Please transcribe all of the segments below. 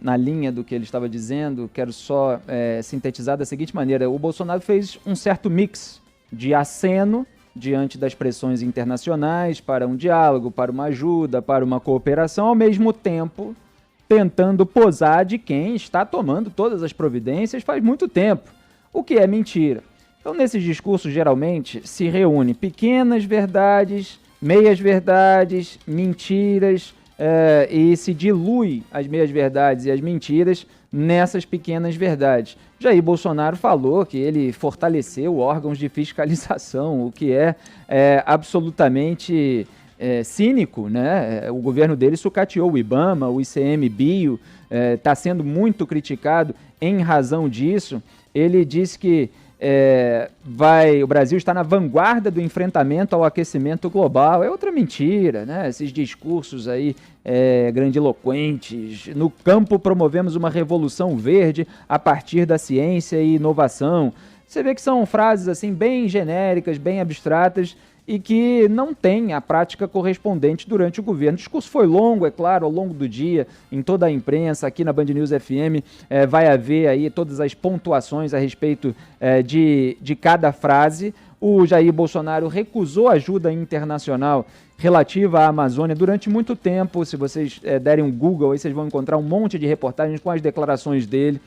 na linha do que ele estava dizendo, quero só sintetizar da seguinte maneira: o Bolsonaro fez um certo mix de aceno diante das pressões internacionais para um diálogo, para uma ajuda, para uma cooperação, ao mesmo tempo tentando posar de quem está tomando todas as providências faz muito tempo, o que é mentira. Então, nesses discursos, geralmente, se reúne pequenas verdades, meias verdades, mentiras, e se dilui as meias verdades e as mentiras nessas pequenas verdades. Jair Bolsonaro falou que ele fortaleceu órgãos de fiscalização, o que é absolutamente cínico, né? O governo dele sucateou o IBAMA, o ICMBio, está sendo muito criticado em razão disso. Ele disse que o Brasil está na vanguarda do enfrentamento ao aquecimento global. É outra mentira, né? Esses discursos aí grandiloquentes. No campo promovemos uma revolução verde a partir da ciência e inovação. Você vê que são frases assim bem genéricas, bem abstratas e que não tem a prática correspondente durante o governo. O discurso foi longo, é claro, ao longo do dia, em toda a imprensa, aqui na Band News FM, vai haver aí todas as pontuações a respeito de cada frase. O Jair Bolsonaro recusou ajuda internacional relativa à Amazônia durante muito tempo. Se vocês derem um Google, aí vocês vão encontrar um monte de reportagens com as declarações dele.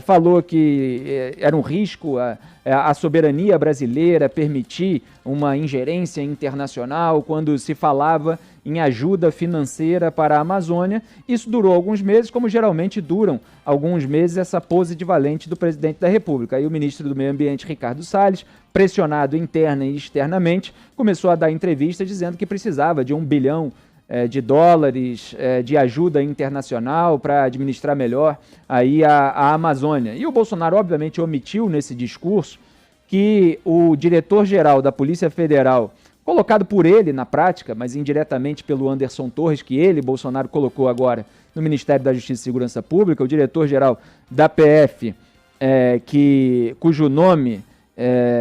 Falou que era um risco a soberania brasileira permitir uma ingerência internacional quando se falava em ajuda financeira para a Amazônia. Isso durou alguns meses, como geralmente duram alguns meses essa pose de valente do presidente da República. Aí o ministro do Meio Ambiente, Ricardo Salles, pressionado interna e externamente, começou a dar entrevistas dizendo que precisava de $1 bilhão de dólares de ajuda internacional para administrar melhor aí a Amazônia. E o Bolsonaro, obviamente, omitiu nesse discurso que o diretor-geral da Polícia Federal, colocado por ele na prática, mas indiretamente pelo Anderson Torres, que ele, Bolsonaro, colocou agora no Ministério da Justiça e Segurança Pública, o diretor-geral da PF, cujo nome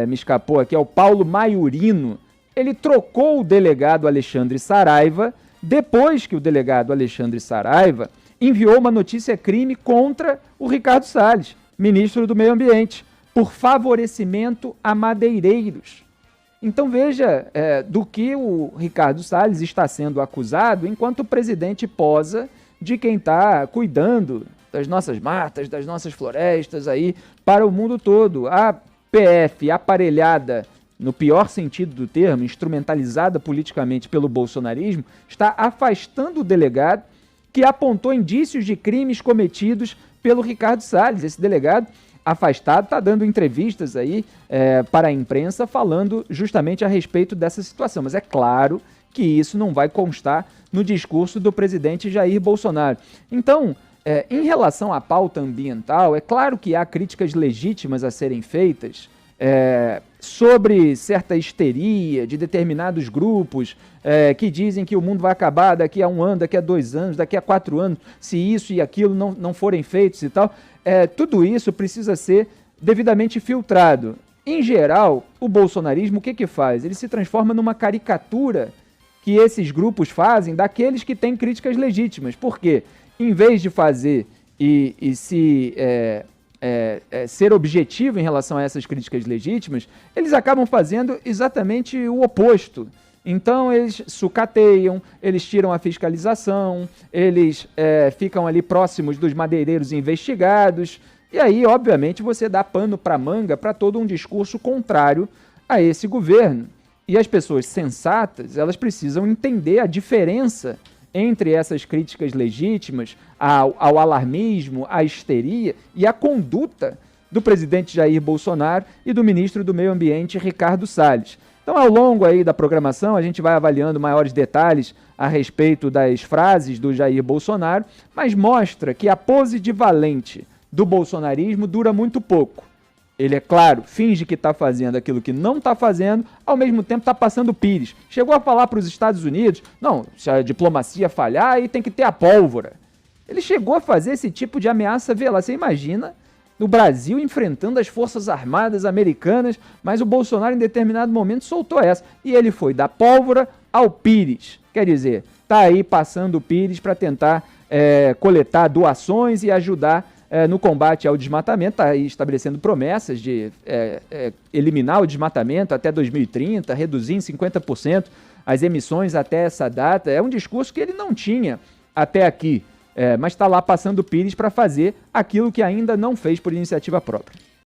me escapou aqui, é o Paulo Maiorino, ele trocou o delegado Alexandre Saraiva depois que o delegado Alexandre Saraiva enviou uma notícia-crime contra o Ricardo Salles, ministro do Meio Ambiente, por favorecimento a madeireiros. Então veja do que o Ricardo Salles está sendo acusado enquanto o presidente posa de quem está cuidando das nossas matas, das nossas florestas aí para o mundo todo. A PF aparelhada, no pior sentido do termo, instrumentalizada politicamente pelo bolsonarismo, está afastando o delegado que apontou indícios de crimes cometidos pelo Ricardo Salles. Esse delegado afastado está dando entrevistas aí para a imprensa falando justamente a respeito dessa situação. Mas é claro que isso não vai constar no discurso do presidente Jair Bolsonaro. Então, em relação à pauta ambiental, é claro que há críticas legítimas a serem feitas sobre certa histeria de determinados grupos que dizem que o mundo vai acabar daqui a 1 ano, daqui a 2 anos, daqui a 4 anos, se isso e aquilo não forem feitos e tal. Tudo isso precisa ser devidamente filtrado. Em geral, o bolsonarismo o que faz? Ele se transforma numa caricatura que esses grupos fazem daqueles que têm críticas legítimas. Por quê? Em vez de fazer ser objetivo em relação a essas críticas legítimas, eles acabam fazendo exatamente o oposto. Então eles sucateiam, eles tiram a fiscalização, eles ficam ali próximos dos madeireiros investigados, e aí, obviamente, você dá pano para manga para todo um discurso contrário a esse governo. E as pessoas sensatas, elas precisam entender a diferença entre essas críticas legítimas ao alarmismo, à histeria e à conduta do presidente Jair Bolsonaro e do ministro do Meio Ambiente, Ricardo Salles. Então, ao longo aí da programação, a gente vai avaliando maiores detalhes a respeito das frases do Jair Bolsonaro, mas mostra que a pose de valente do bolsonarismo dura muito pouco. Ele, é claro, finge que está fazendo aquilo que não está fazendo, ao mesmo tempo está passando pires. Chegou a falar para os Estados Unidos, não, se a diplomacia falhar, aí tem que ter a pólvora. Ele chegou a fazer esse tipo de ameaça velada. Você imagina o Brasil enfrentando as Forças Armadas americanas, mas o Bolsonaro em determinado momento soltou essa. E ele foi da pólvora ao pires. Quer dizer, está aí passando o pires para tentar coletar doações e ajudar no combate ao desmatamento, está estabelecendo promessas de eliminar o desmatamento até 2030, reduzir em 50% as emissões até essa data. É um discurso que ele não tinha até aqui, mas está lá passando o Pires para fazer aquilo que ainda não fez por iniciativa própria.